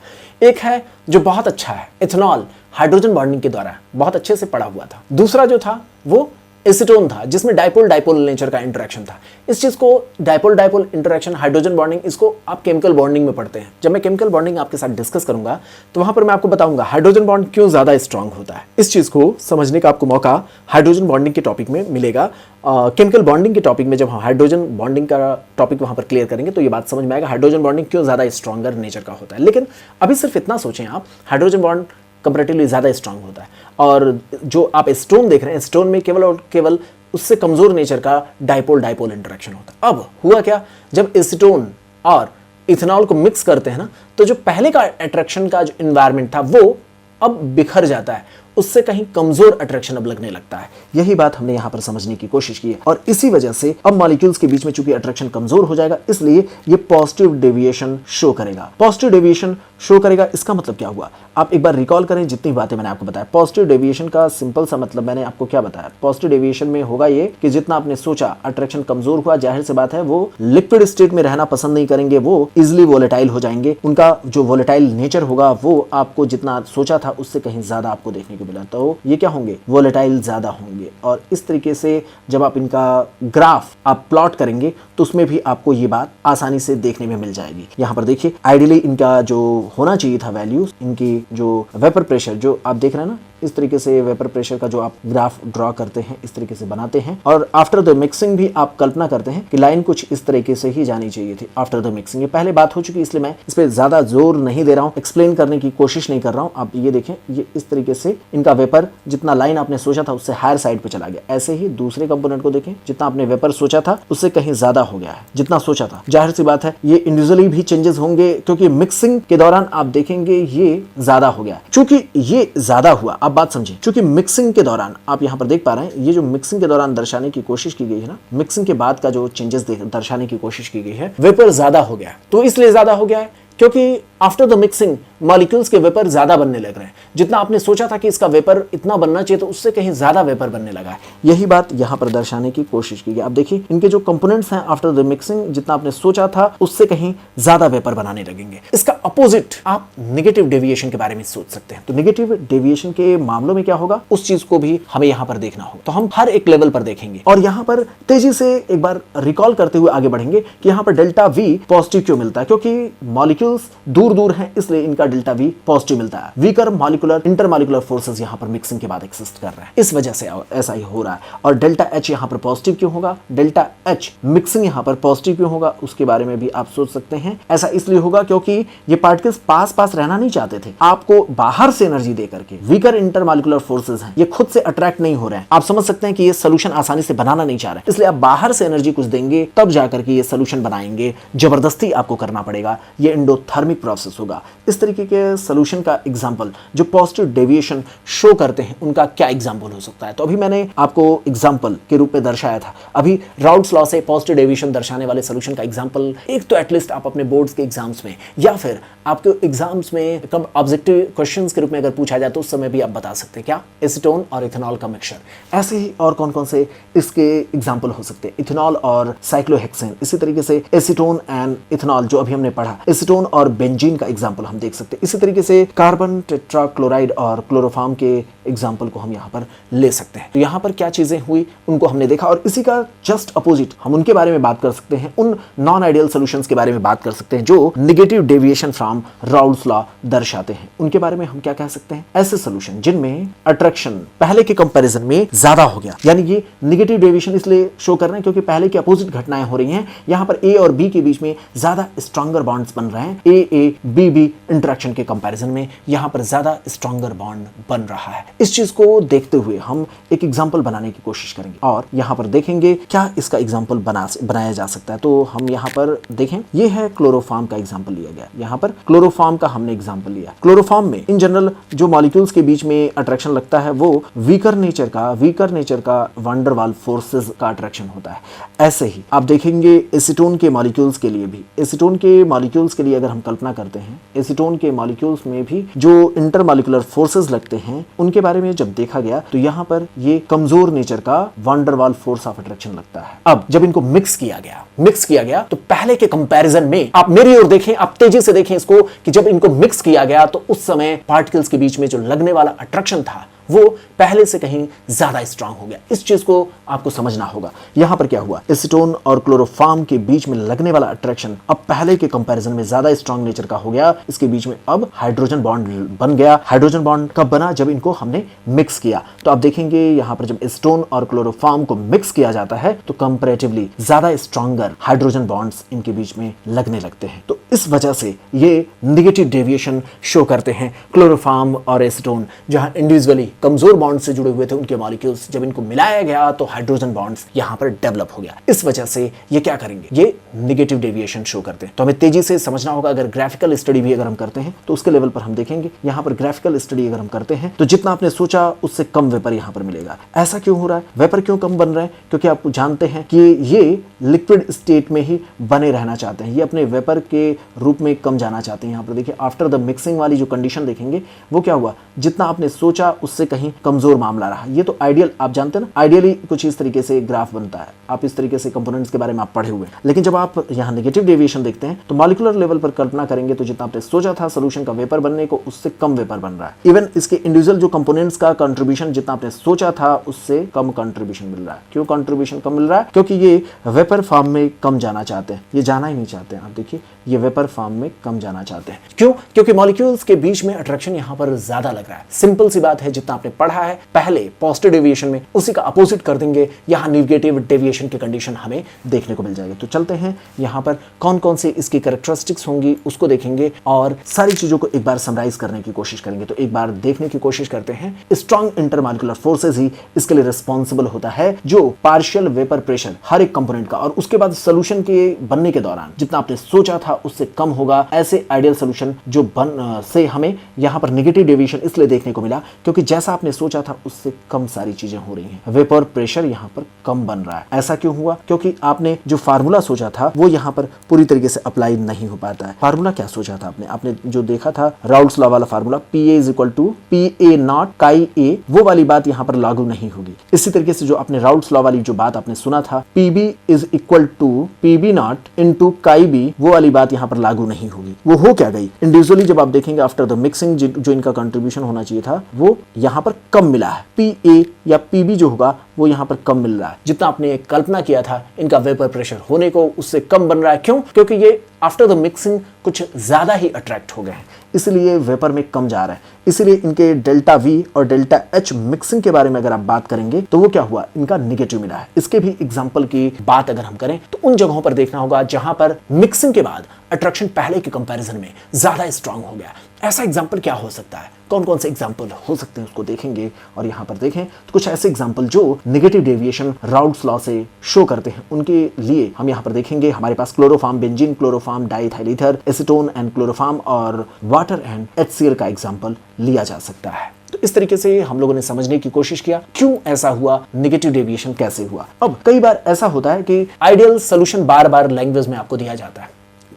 एक है जो बहुत अच्छा है, इथेनॉल हाइड्रोजन बॉन्डिंग के द्वारा बहुत अच्छे से पड़ा हुआ था। दूसरा जो था वो एसीटोन था जिसमें डाइपोल नेचर का इंटरेक्शन था। इस चीज को डाइपोल इंटरेक्शन, हाइड्रोजन बॉन्डिंग, इसको आप केमिकल बॉन्डिंग में पढ़ते हैं। जब मैं केमिकल बॉन्डिंग आपके साथ डिस्कस करूंगा तो वहां पर मैं आपको बताऊंगा हाइड्रोजन बॉन्ड क्यों ज्यादा स्ट्रांग होता है। इस चीज को समझने का आपको मौका हाइड्रोजन बॉन्डिंग के टॉपिक में मिलेगा। केमिकल बॉन्डिंग के टॉपिक में जब हम हाइड्रोजन बॉन्डिंग का टॉपिक वहां पर क्लियर करेंगे तो ये बात समझ में आएगा हाइड्रोजन बॉन्डिंग क्यों ज्यादा स्ट्रॉन्गर नेचर का होता है। लेकिन अभी सिर्फ इतना सोचें आप, हाइड्रोजन बॉन्ड कंपैरेटिवली ज्यादा स्ट्रांग होता है, और जो आप स्टोन देख रहे हैं, स्टोन में केवल और केवल उससे कमजोर नेचर का डाइपोल इंटरेक्शन होता है। अब हुआ क्या, जब एसीटोन और इथेनॉल को मिक्स करते हैं ना, तो जो पहले का अट्रैक्शन का जो एनवायरनमेंट था वो अब बिखर जाता है, उससे कहीं कमजोर अट्रैक्शन अब लगने लगता है। यही बात हमने यहां पर समझने की कोशिश की है, और इसी वजह से अब मॉलिक्यूल्स के बीच में चूंकि अट्रैक्शन कमजोर हो जाएगा, इसलिए ये पॉजिटिव डेविएशन शो करेगा। पॉजिटिव डेविएशन शो करेगा, इसका मतलब क्या हुआ, आप एक बार रिकॉल करें जितनी बातें मैंने आपको बताया। पॉजिटिव डेविएशन का सिंपल सा मतलब मैंने आपको क्या बताया, पॉजिटिव डेविएशन में होगा ये कि जितना आपने सोचा अट्रैक्शन कमजोर हुआ, जाहिर सी बात है वो लिक्विड स्टेट में रहना पसंद नहीं करेंगे, वो इजिली वोलेटाइल हो जाएंगे। उनका जो वोलेटाइल नेचर होगा वो आपको जितना सोचा था उससे कहीं ज्यादा आपको देखने को मिला, तो ये क्या होंगे, वोलेटाइल ज्यादा होंगे। और इस तरीके से जब आप इनका ग्राफ आप प्लॉट करेंगे तो उसमें भी आपको ये बात आसानी से देखने में मिल जाएगी। यहाँ पर देखिए, आइडियली इनका जो होना चाहिए था वैल्यूज, इनकी जो वेपर प्रेशर जो आप देख रहे हैं ना, इस तरीके से वेपर प्रेशर का जो आप ग्राफ ड्रॉ करते हैं इस तरीके से बनाते हैं, और आफ्टर द मिक्सिंग भी आप कल्पना करते हैं कि लाइन कुछ इस तरीके से ही जानी चाहिए थी आफ्टर द मिक्सिंग। ये पहले बात हो चुकी है, इसलिए मैं इस पे ज्यादा जोर नहीं दे रहा हूँ, एक्सप्लेन करने की कोशिश नहीं कर रहा हूँ। आप ये देखें, ये इस तरीके से इनका वेपर जितना लाइन आपने सोचा था उससे हायर साइड पे चला गया। ऐसे ही दूसरे कंपोनेंट को देखें, जितना आपने वेपर सोचा था उससे कहीं ज्यादा हो गया है, जितना सोचा था। जाहिर सी बात है ये इंडिविजुअली भी चेंजेस होंगे, क्योंकि मिक्सिंग के दौरान आप देखेंगे ये ज्यादा हो गया। चूंकि ये ज्यादा हुआ, आप बात समझे, चूंकि मिक्सिंग के दौरान आप यहां पर देख पा रहे हैं, ये जो मिक्सिंग के दौरान दर्शाने की कोशिश की गई है ना, मिक्सिंग के बाद का जो चेंजेस दर्शाने की कोशिश की गई है, वेपर ज्यादा हो गया। तो इसलिए ज्यादा हो गया है क्योंकि आफ्टर द मिक्सिंग मॉलिक्यूल्स के वेपर ज्यादा बनने लग रहे हैं। जितना आपने सोचा था कि इसका वेपर इतना बनना चाहिए तो उससे कहीं ज्यादा वेपर बनने लगा है। यही बात यहां पर दर्शाने की कोशिश की गई। आप देखिए, इनके जो कंपोनेंट्स हैं आफ्टर द मिक्सिंग, जितना आपने सोचा था उससे कहीं ज्यादा वेपर बनाने लगेंगे। इसका अपोजिट आप नेगेटिव डेविएशन के बारे में सोच सकते हैं। तो नेगेटिव डेविएशन के मामलों में क्या होगा, उस चीज को भी हमें यहां पर देखना होगा। तो हम हर एक लेवल पर देखेंगे, और यहां पर तेजी से एक बार रिकॉल करते हुए आगे बढ़ेंगे कि यहां पर डेल्टा वी पॉजिटिव क्यों मिलता है, क्योंकि मॉलिक्यूल्स दूर हैं, इसलिए इनका डेल्टा वी पॉजिटिव मिलता है। वीकर मॉलिक्यूलर इंटरमॉलिक्यूलर फोर्सेस यहां पर मिक्सिंग के बाद एक्सिस्ट कर रहे हैं, इस वजह से ऐसा ही हो रहा है। और डेल्टा एच यहां पर पॉजिटिव क्यों होगा, डेल्टा एच मिक्सिंग यहां पर पॉजिटिव क्यों होगा, उसके बारे में भी आप सोच सकते हैं। ऐसा इसलिए होगा क्योंकि ये पार्टिकल्स पास रहना नहीं चाहते थे, आपको बाहर से एनर्जी दे करके। वीकर इंटरमॉलिक्यूलर फोर्सेस हैं, ये खुद से अट्रैक्ट नहीं हो रहे हैं। आप समझ सकते हैं कि ये सोल्यूशन आसानी से बनाना नहीं चाह रहे, इसलिए आप बाहर से एनर्जी कुछ देंगे तब जाकर के ये सोल्यूशन बनाएंगे। जबरदस्ती आपको करना पड़ेगा, ये एंडोथर्मिक प्रोसेस होगा। इस तरीके के सोल्यूशन का एग्जांपल जो पॉजिटिव डेविएशन शो करते हैं उनका क्या एग्जांपल हो सकता है। तो अभी मैंने आपको एग्जांपल के रूप में दर्शाया था। अभी राउल्ट्स लॉ से पॉजिटिव डेविएशन दर्शाने वाले सोल्यूशन का एग्जांपल एक तो एटलीस्ट आप अपने बोर्ड्स के एग्जाम्स में या फिर आपके एग्जाम्स में कब ऑब्जेक्टिव क्वेश्चंस के रूप में अगर पूछा जाए तो उस समय भी आप बता सकते हैं क्या, एसीटोन और इथेनॉल का मिक्सचर। ऐसे ही और कौन कौन से इसके एग्जांपल हो सकते हैं, इथेनॉल और साइक्लोहेक्सेन। इसी तरीके से एसीटोन एंड इथेनॉल जो अभी हमने पढ़ा, एसीटोन और बेंजीन का एग्जांपल हम देख सकते हैं। इसी तरीके से कार्बन टेट्राक्लोराइड और क्लोरोफॉर्म के एग्जांपल को हम यहाँ पर ले सकते हैं। तो यहाँ पर क्या चीजें हुई उनको हमने देखा और इसी का जस्ट अपोजिट हम उनके बारे में बात कर सकते हैं, उन नॉन आइडियल सॉल्यूशंस के बारे में बात कर सकते हैं जो negative deviation from Raoult's law दर्शाते हैं। उनके बारे में हम क्या कह सकते हैं, ऐसे सॉल्यूशन जिनमें अट्रैक्शन पहले के कंपैरिजन में ज्यादा हो गया, यानी ये नेगेटिव डेविएशन इसलिए शो कर रहे हैं क्योंकि पहले की अपोजिट घटनाएं हो रही हैं। यहां पर ए और बी के बीच में ज्यादा स्ट्रॉन्गर बॉन्ड्स बन रहे हैं, ए बी बी इंटरेक्शन के कंपैरिजन में यहां पर ज्यादा स्ट्रॉन्गर बॉन्ड बन रहा है। इस चीज को देखते हुए हम एक एग्जांपल बनाने की कोशिश करेंगे और यहां पर देखेंगे क्या इसका एग्जांपल बनाया जा सकता है। तो हम यहां पर देखें, ये है क्लोरोफॉर्म का एग्जांपल लिया गया। यहां पर क्लोरोफॉर्म का हमने एग्जांपल लिया। क्लोरोफॉर्म में इन जनरल जो मॉलिक्यूल्स के बीच में अट्रैक्शन लगता है वो वीकर नेचर का वंडर वाल फोर्सेस का अट्रैक्शन होता है। ऐसे ही आप देखेंगे एसीटोन के मॉलिक्यूल्स के लिए भी, एसीटोन के मॉलिक्यूल्स के लिए अगर हम कल्पना करते हैं, एसीटोन के मॉलिक्यूल्स में भी जो इंटरमॉलिक्यूलर फोर्सेस लगते हैं उनके बारे में जब देखा गया तो यहां पर ये कमजोर नेचर का वंडर वाल फोर्स ऑफ अट्रैक्शन लगता है। अब जब इनको मिक्स किया गया तो पहले के कंपैरिजन में आप मेरी ओर देखें, आप तेजी से देखें इसको कि जब इनको मिक्स किया गया तो उस समय पार्टिकल्स के बीच में जो लगने वाला अट्रैक्शन था वो पहले से कहीं ज्यादा स्ट्रांग हो गया। इस चीज को आपको समझना होगा। यहां पर क्या हुआ, एसीटोन और क्लोरोफॉर्म के बीच में लगने वाला अट्रैक्शन अब पहले के कंपैरिजन में ज्यादा स्ट्रांग नेचर का हो गया। इसके बीच में अब हाइड्रोजन बॉन्ड बन गया। हाइड्रोजन बॉन्ड कब बना, जब इनको हमने मिक्स किया। तो आप देखेंगे यहां पर जब एसीटोन और क्लोरोफॉर्म को मिक्स किया जाता है तो कंपैरेटिवली ज्यादा स्ट्रॉन्गर हाइड्रोजन बॉन्ड्स इनके बीच में लगने लगते हैं। तो इस वजह से ये नेगेटिव डेविएशन शो करते हैं। क्लोरोफॉर्म और एसीटोन जहां इंडिविजुअली कमजोर बॉन्ड से जुड़े हुए थे उनके मॉलिक्यूल्स, जब इनको मिलाया गया तो हाइड्रोजन बॉन्ड्स यहां पर डेवलप हो गया। इस वजह से ये क्या करेंगे, ये नेगेटिव डेविएशन शो करते हैं। तो हमें तेजी से समझना होगा। अगर ग्राफिकल स्टडी भी अगर हम करते हैं तो उसके लेवल पर हम देखेंगे, यहां पर ग्राफिकल स्टडी अगर हम करते हैं तो जितना आपने सोचा उससे कम वेपर यहां पर मिलेगा। ऐसा क्यों हो रहा है, वेपर क्यों कम बन रहे हैं, क्योंकि आप जानते हैं कि ये लिक्विड स्टेट में ही बने रहना चाहते हैं, ये अपने वेपर के रूप में कम जाना चाहते हैं। यहां पर देखिए आफ्टर द मिक्सिंग वाली जो कंडीशन देखेंगे वो क्या हुआ, जितना आपने सोचा उससे कहीं कमजोर मामला रहा। ये तो आइडियल, आप जानते हैं ना, आइडियली कुछ इस तरीके से ग्राफ बनता है। आप इस तरीके से कंपोनेंट्स के बारे में आप पढ़े हुए हैं। लेकिन जब आप यहां नेगेटिव डेविएशन देखते हैं तो मॉलिक्यूलर लेवल पर कल्पना करेंगे तो जितना आपने सोचा था सोल्यूशन का वेपर बनने को उससे कम वेपर बन रहा है। इवन इसके इंडिविजुअल जो कंपोनेंट्स का कंट्रीब्यूशन जितना आपने सोचा था उससे कम कंट्रीब्यूशन मिल रहा है। क्यों कंट्रीब्यूशन कम मिल रहा है, क्योंकि ये वेपर फॉर्म में कम जाना चाहते हैं। ये जाना ही नहीं चाहते हैं। आप देखिए ये वेपर फॉर्म में कम जाना चाहते हैं। क्यों, क्योंकि मॉलिक्यूल्स के बीच में अट्रैक्शन यहां पर ज्यादा लग रहा है। सिंपल सी बात है, जितना आपने पढ़ा है पहले पॉजिटिव डेविएशन में उसी का अपोजिट कर देंगे, यहां नेगेटिव डेविएशन की कंडीशन हमें देखने को मिल जाएगी। तो चलते हैं यहां पर कौन कौन से इसकी कैरेक्टरिस्टिक्स होंगी उसको देखेंगे और सारी चीजों को एक बार समराइज करने की कोशिश करेंगे। तो एक बार देखने की कोशिश करते हैं। स्ट्रॉन्ग इंटरमॉलिक्यूलर फोर्सेस ही इसके लिए रिस्पॉन्सिबल होता है, जो पार्शियल वेपर प्रेशर हर एक कंपोनेंट का और उसके बाद सोल्यूशन के बनने के दौरान जितना आपने सोचा था उससे कम होगा। ऐसे आइडियल सोल्यूशन जो से हमें यहां पर नेगेटिव डेविएशन इसलिए देखने को मिला क्योंकि जैसा आपने सोचा था उससे कम सारी चीजें हो रही हैं। वेपर प्रेशर यहां पर कम बन रहा है। ऐसा क्यों हुआ, क्योंकि आपने जो फार्मूला सोचा था वो यहां पर पूरी तरीके से अप्लाई नहीं हो पाता है। फार्मूला क्या सोचा था आपने जो देखा था राउल्ट्स लॉ वाला फार्मूला PA = PA नॉट काई A, वो वाली बात यहां पर लागू नहीं होगी। इसी तरीके से जो आपने राउल्ट्स लॉ वाली जो बात आपने सुना था PB = PB नॉट * काई B, वो वाली बात यहां पर लागू नहीं होगी। वो हो क्या गई, इंडिविजुअली जब आप देखेंगे आफ्टर द मिक्सिंग जो इनका कंट्रीब्यूशन होना चाहिए था वो यहां पर कम मिला है। PA या PB जो होगा वो यहां पर कम मिल रहा है। जितना आपने कल्पना किया था इनका वेपर प्रेशर होने को उससे कम बन रहा है। क्यों, क्योंकि ये आफ्टर द मिक्सिंग कुछ ज्यादा ही अट्रैक्ट हो गए हैं, इसलिए वेपर में कम जा रहा है। इसलिए इनके डेल्टा V और डेल्टा H मिक्सिंग के बारे में अगर आप बात करेंगे तो वो क्या हुआ, इनका निगेटिव मिला है। इसके भी एग्जांपल की बात अगर हम करें तो उन जगहों पर देखना होगा जहां पर मिक्सिंग के बाद अट्रैक्शन पहले के कंपैरिजन में ज्यादा स्ट्रांग हो गया। ऐसा एग्जाम्पल क्या हो सकता है, कौन कौन से एग्जाम्पल हो सकते हैं उसको देखेंगे। और यहाँ पर देखें तो कुछ ऐसे एग्जाम्पल जो नेगेटिव डेविएशन राउल्ट्स लॉ से शो करते हैं, उनके लिए हम यहाँ पर देखेंगे। हमारे पास chloroform benzene, chloroform diethyl ether, acetone and chloroform और वाटर एंड HCl का एग्जाम्पल लिया जा सकता है। तो इस तरीके से हम लोगों ने समझने की कोशिश किया क्यों ऐसा हुआ, नेगेटिव डेविएशन कैसे हुआ। अब कई बार ऐसा होता है कि आइडियल सोल्यूशन बार बार लैंग्वेज में आपको दिया जाता है,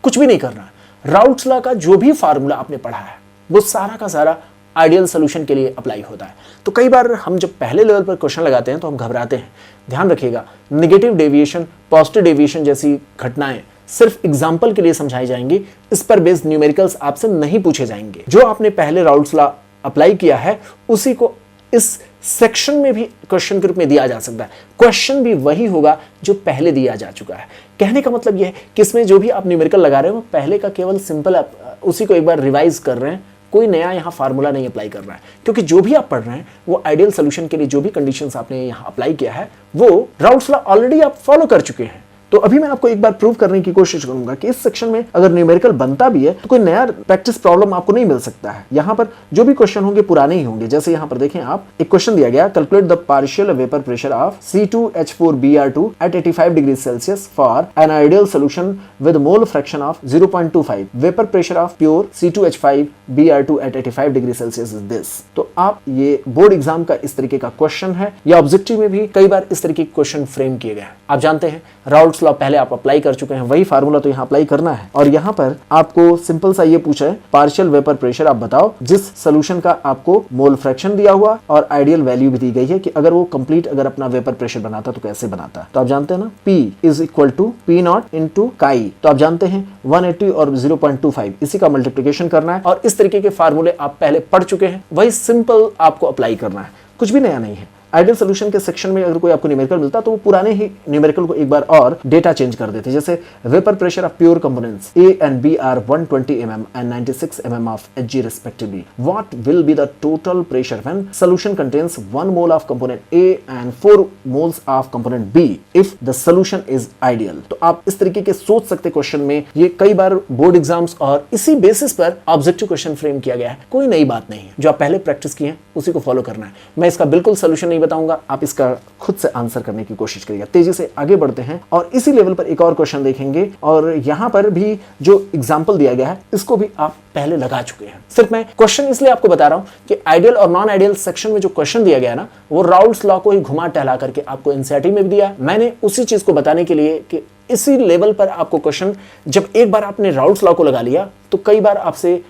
कुछ भी नहीं करना है। राउल्ट्स लॉ का जो भी फार्मूला आपने पढ़ा है वो सारा का सारा आइडियल सोल्यूशन के लिए अप्लाई होता है। तो कई बार हम जब पहले लेवल पर क्वेश्चन लगाते हैं तो हम घबराते हैं। ध्यान रखिएगा, नेगेटिव डेविएशन, पॉजिटिव डेविएशन जैसी घटनाएं सिर्फ एग्जाम्पल के लिए समझाई जाएंगी, इस पर बेस्ड न्यूमेरिकल्स आपसे नहीं पूछे जाएंगे। जो आपने पहले राउल्ट्स लॉ अप्लाई किया है उसी को इस सेक्शन में भी क्वेश्चन के रूप में दिया जा सकता है। क्वेश्चन भी वही होगा जो पहले दिया जा चुका है। कहने का मतलब यह है कि इसमें जो भी आप न्यूमेरिकल लगा रहे हो पहले का केवल सिंपल उसी को एक बार रिवाइज कर रहे हैं, कोई नया यहाँ फार्मूला नहीं अप्लाई कर रहा है। क्योंकि जो भी आप पढ़ रहे हैं वो आइडियल सोल्यूशन के लिए जो भी कंडीशंस आपने यहाँ अप्लाई किया है वो राउल्ट्स लॉ ऑलरेडी आप फॉलो कर चुके हैं। तो अभी मैं आपको एक बार प्रूव करने की कोशिश करूंगा कि इस सेक्शन में अगर न्यूमेरिकल बनता भी है तो कोई नया प्रैक्टिस प्रॉब्लम आपको नहीं मिल सकता है। यहाँ पर जो भी क्वेश्चन होंगे पुराने ही होंगे। जैसे यहाँ पर देखें आप, एक क्वेश्चन दिया गया, calculate the partial vapour pressure of C2H4Br2 at 85 degree Celsius for an ideal solution with mole fraction of 0.25। Vapour pressure of pure C2H5Br2 at 85 degree Celsius is this. तो आप ये बोर्ड एग्जाम का इस तरीके का question है, या objective में भी कई बार इस तरीके के क्वेश्चन फ्रेम किए गए हैं। आप जानते हैं राउल्ट्स लॉ पहले आप अप्लाई कर चुके हैं, वही फार्मूला तो यहाँ अप्लाई करना है। और यहाँ पर आपको सिंपल सा ये पूछा है, पार्शियल वेपर प्रेशर आप बताओ जिस सोल्यूशन का आपको मोल फ्रैक्शन दिया हुआ और आइडियल वैल्यू भी दी गई है कि अगर वो कंप्लीट अगर अपना वेपर प्रेशर बनाता तो कैसे बनाता। तो आप जानते हैं ना, P is equal to P0 into chi. तो आप जानते हैं 180 और 0.25 इसी का मल्टीप्लिकेशन करना है। और इस तरीके के फार्मूले आप पहले पढ़ चुके हैं, वही सिंपल आपको अप्लाई करना है, कुछ भी नया नहीं है। आइडियल सोल्यूशन के सेक्शन में अगर कोई आपको न्यूमेरिकल मिलता तो वो पुराने ही न्यूमेरिकल को एक बार और डेटा चेंज कर देते। जैसे vapour pressure of pure components A and B are 120 mm and 96 mm of Hg respectively. What will be the total pressure when solution contains 1 mole of component A and 4 moles of component B if the solution is ideal? तो आप इस तरीके के सोच सकते question में, ये कई बार बोर्ड एग्जाम्स और इसी बेसिस पर ऑब्जेक्टिव क्वेश्चन फ्रेम किया गया है। कोई नई बात नहीं है, जो आप पहले प्रैक्टिस किए हैं उसी को फॉलो करना है। मैं इसका बिल्कुल सोल्यूशन बताऊंगा, आप इसका खुद से आंसर करने की कोशिश करिएगा। तेजी से आगे बढ़ते हैं और इसी लेवल पर एक और क्वेश्चन देखेंगे। और यहां पर भी जो एग्जांपल दिया गया है इसको भी आप पहले लगा चुके हैं। सिर्फ मैं क्वेश्चन इसलिए आपको बता रहा हूं कि आइडियल और नॉन आइडियल सेक्शन में जो क्वेश्चन दिया गया ना, वो राउल्ट्स लॉ को ही घुमा टहला करके आपको एनसीईआरटी में भी दिया। मैंने उसी चीज को बताने के लिए कि इसी लेवल पर आपको क्वेश्चन, जब एक बार आपने राउल्ट्स लॉ को लगा लिया तो कई बार आपसे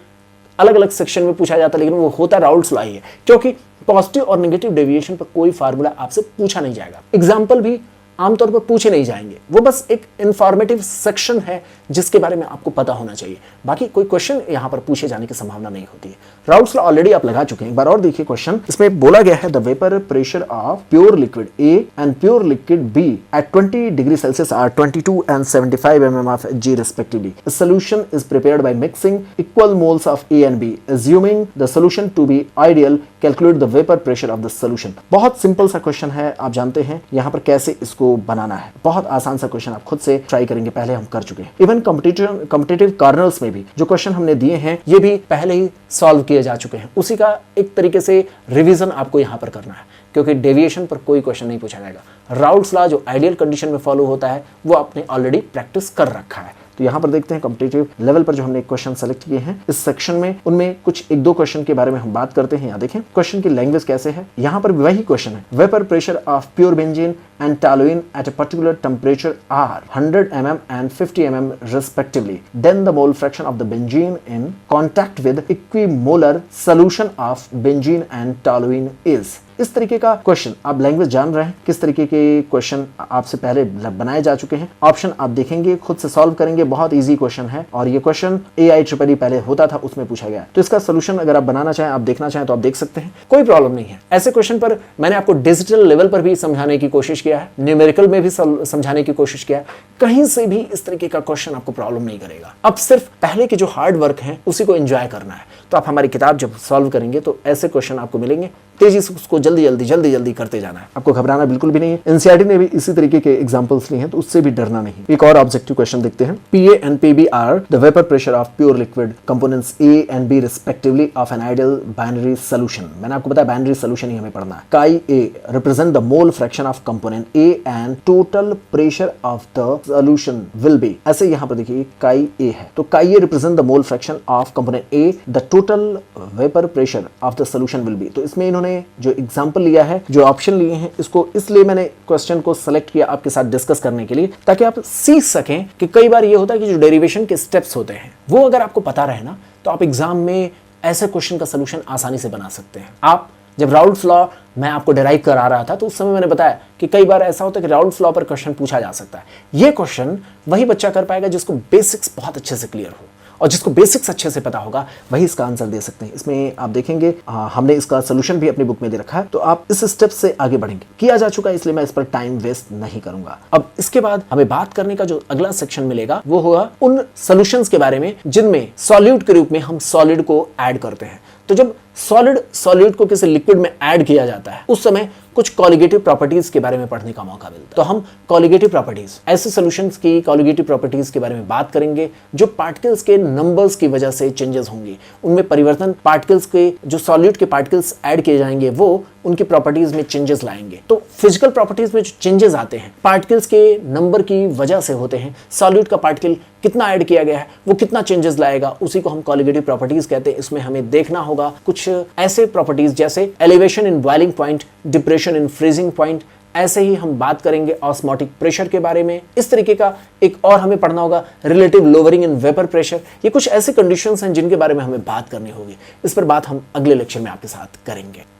अलग अलग सेक्शन में पूछा जाता है, लेकिन वो होता राउल्ट्स लॉ ही है। क्योंकि पॉजिटिव और नेगेटिव डेविएशन पर कोई फार्मूला आपसे पूछा नहीं जाएगा, एग्जाम्पल भी आमतौर पर पूछे नहीं जाएंगे। वो बस एक इंफॉर्मेटिव सेक्शन है जिसके बारे में आपको पता होना चाहिए, बाकी कोई क्वेश्चन यहां पर पूछे जाने की संभावना नहीं होती है। राउल्ट्स लॉ ऑलरेडी आप लगा चुके हैं, एक बार और देखिए क्वेश्चन। इसमें बोला गया है the vapour pressure of pure liquid A and pure liquid B at 20 degree Celsius are 22 and 75 mm of Hg respectively. The solution is prepared by mixing equal moles of A and B. Assuming the solution to be ideal, calculate the vapor pressure of the solution. बहुत simple सा question है, आप जानते हैं यहाँ पर कैसे इसको बनाना है। बहुत आसान सा क्वेश्चन, आप खुद से ट्राई करेंगे, पहले हम कर चुके हैं। इवन कॉम्पिटिटिव कार्नल्स में भी जो क्वेश्चन हमने दिए हैं ये भी पहले ही सॉल्व किए जा चुके हैं। उसी का एक तरीके से रिवीजन आपको यहाँ पर करना है, क्योंकि डेविएशन पर कोई क्वेश्चन नहीं पूछा जाएगा। राउल्ट्स लॉ जो आइडियल कंडीशन में फॉलो होता है वो आपने ऑलरेडी प्रैक्टिस कर रखा है। तो यहाँ पर देखते हैं कॉम्पिटिटिव लेवल पर जो हमने क्वेश्चन सेलेक्ट किए हैं इस सेक्शन में, उनमें कुछ एक दो क्वेश्चन के बारे में हम बात करते हैं। यहाँ देखें क्वेश्चन की लैंग्वेज कैसे है। यहाँ पर वही क्वेश्चन है, vapour pressure of pure benzene and toluene at a particular temperature are 100 mm and 50 mm respectively. Then the mole fraction of the benzene in contact with equimolar solution of benzene and toluene is. इस तरीके का question, आप language जान रहे हैं किस तरीके के क्वेश्चन आपसे पहले बनाए जा चुके हैं। ऑप्शन आप देखेंगे, खुद से सॉल्व करेंगे, बहुत इजी क्वेश्चन है। और ये क्वेश्चन AIEEE पहले होता था, उसमें पूछा गया। तो इसका सोल्यूशन अगर आप बनाना चाहें, आप देखना चाहें तो आप देख सकते हैं, कोई प्रॉब्लम नहीं है। ऐसे क्वेश्चन पर मैंने आपको डिजिटल लेवल पर भी समझाने की कोशिश किया है, न्यूमेरिकल में भी समझाने की कोशिश किया है, कहीं से भी इस तरीके का क्वेश्चन आपको प्रॉब्लम नहीं करेगा। अब सिर्फ पहले के जो हार्ड वर्क है उसी को एंजॉय करना है। तो आप हमारी किताब जब सॉल्व करेंगे तो ऐसे क्वेश्चन आपको मिलेंगे, तेजी से उसको जल्दी करते जाना है, आपको घबराना बिल्कुल भी नहीं है। एनसीईआरटी ने भी इसी तरीके के एग्जांपल्स लिए हैं, तो उससे भी डरना नहीं। एक और ऑब्जेक्टिव क्वेश्चन देखते हैं। PA and PB are the vapour pressure of pure liquid components A and B respectively of an ideal binary solution. मैंने आपको बताया बाइनरी सोल्यूशन ही हमें पढ़ना है। काई A represent the mole fraction of component A and total pressure of the solution will be. ऐसे यहां पर देखिए काई ए है, तो काई A represent the mole fraction of component A, the total vapour pressure of the solution will be. तो इसमें इन्होंने जो एग्जांपल लिया है, जो ऑप्शन लिए हैं, इसको इसलिए मैंने क्वेश्चन को सेलेक्ट किया आपके साथ डिस्कस करने के लिए, ताकि आप सीख सकें कि कई बार ये होता है कि जो डेरिवेशन के स्टेप्स होते हैं वो अगर आपको पता रहे ना, तो आप एग्जाम में ऐसे क्वेश्चन का सोल्यूशन आसानी से बना सकते हैं। आप जब राउल्फ लॉ मैं आपको डेराइव करा रहा था तो उस समय मैंने बताया कि कई बार ऐसा होता है कि राउल्फ लॉ पर क्वेश्चन पूछा जा सकता है। ये क्वेश्चन वही बच्चा कर पाएगा जिसको बेसिक्स बहुत अच्छे से क्लियर हो, और जिसको बेसिक्स अच्छे से पता होगा वही इसका आंसर दे सकते हैं। इसमें आप देखेंगे हमने इसका सोल्यूशन भी अपनी बुक में दे रखा है, तो आप इस स्टेप से आगे बढ़ेंगे। किया जा चुका है इसलिए मैं इस पर टाइम वेस्ट नहीं करूंगा। अब इसके बाद हमें बात करने का जो अगला सेक्शन मिलेगा वो होगा उन सॉल्यूशंस के बारे में जिनमें सॉल्यूट के रूप में हम सॉलिड को ऐड करते हैं। तो जब सॉलिड को किसी लिक्विड में ऐड किया जाता है उस समय कुछ कॉलिगेटिव प्रॉपर्टीज के बारे में पढ़ने का मौका मिलता है। तो हम कॉलिगेटिव प्रॉपर्टीज, ऐसे सॉल्यूशंस की कॉलिगेटिव प्रॉपर्टीज के बारे में बात करेंगे जो पार्टिकल्स के नंबर्स की वजह से चेंजेस होंगे, उनमें परिवर्तन, पार्टिकल्स के जो सॉल्यूट के पार्टिकल्स ऐड किए जाएंगे वो उनकी प्रॉपर्टीज में चेंजेस लाएंगे। तो फिजिकल प्रॉपर्टीज में जो चेंजेस आते हैं पार्टिकल्स के नंबर की वजह से होते हैं। सॉल्यूट का पार्टिकल कितना ऐड किया गया है वो कितना चेंजेस लाएगा, उसी को हम कॉलिगेटिव प्रॉपर्टीज कहते हैं। इसमें हमें देखना होगा कुछ ऐसे प्रॉपर्टीज जैसे elevation in boiling point, depression in freezing point. ऐसे ही हम बात करेंगे ऑस्मोटिक प्रेशर के बारे में। इस तरीके का एक और हमें पढ़ना होगा relative lowering in vapour pressure. ये कुछ ऐसे कंडीशंस हैं जिनके बारे में हमें बात करनी होगी। इस पर बात हम अगले लेक्चर में आपके साथ करेंगे।